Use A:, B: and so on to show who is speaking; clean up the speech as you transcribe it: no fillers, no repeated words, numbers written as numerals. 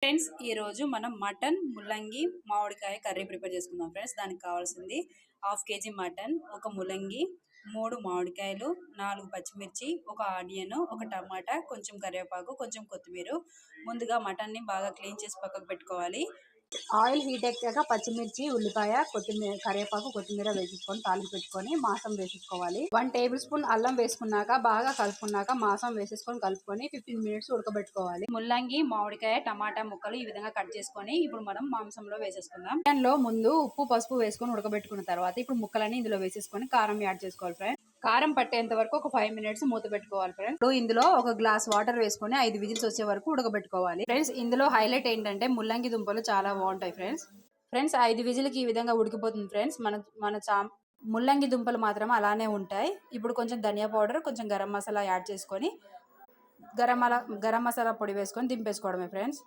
A: Friends ఈ రోజు మనం మటన్ ముల్లంగి మామిడికాయ కర్రీ ప్రిపేర్ చేసుకుందాం ఫ్రెండ్స్. దానికి కావాల్సింది హాఫ్ కేజీ మటన్, ఒక ముల్లంగి, 3 మామిడికాయలు, 4 పచ్చిమిర్చి, ఒక ఆనియన్, ఒక టమాటా, కొంచెం కరివేపాకు, కొంచెం కొత్తిమీర. ముందుగా మటన్ ని బాగా క్లీన్ చేసి పక్కకు పెట్టుకోవాలి.
B: ఆయిల్ హీట్ ఎక్కాక పచ్చిమిర్చి, ఉల్లిపాయ, కొత్తిమీర, కరివేపాకు, కొత్తిమీర వేసుకొని తాలింపు పెట్టుకొని మాంసం వేసుకోవాలి. 1 టేబుల్ స్పూన్ అల్లం వేసుకున్నాక బాగా కలుపుకున్నాక మాంసం వేసేసుకొని కలుపుకొని 15 మినిట్స్ ఉడకబెట్టుకోవాలి.
A: ముల్లంగి, మామిడికాయ, టమాటా ముక్కలు ఈ విధంగా కట్ చేసుకొని ఇప్పుడు మనం మాంసంలో వేసేసుకుందాం.
B: మటన్ లో ముందు ఉప్పు, పసుపు వేసుకొని ఉడకబెట్టుకున్న తర్వాత ఇప్పుడు ముక్కలన్నీ ఇందులో వేసేసుకొని కారం యాడ్ చేసుకోవాలి ఫ్రెండ్స్. కారం పట్టేంత వరకు ఒక 5 మినిట్స్ మూత పెట్టుకోవాలి ఫ్రెండ్స్. ఇప్పుడు ఇందులో ఒక గ్లాస్ వాటర్ వేసుకొని 5 విజిల్స్ వచ్చే వరకు ఉడకబెట్టుకోవాలి ఫ్రెండ్స్. ఇందులో హైలైట్ ఏంటంటే ముల్లంగి దుంపలు చాలా బాగుంటాయి ఫ్రెండ్స్ 5 విజిల్కి ఈ విధంగా ఉడికిపోతుంది ఫ్రెండ్స్. మన ముల్లంగి దుంపలు మాత్రం అలానే ఉంటాయి. ఇప్పుడు కొంచెం ధనియా పౌడర్, కొంచెం గరం మసాలా యాడ్ చేసుకొని గరం మసాలా పొడి వేసుకొని దింపేసుకోవడమే ఫ్రెండ్స్.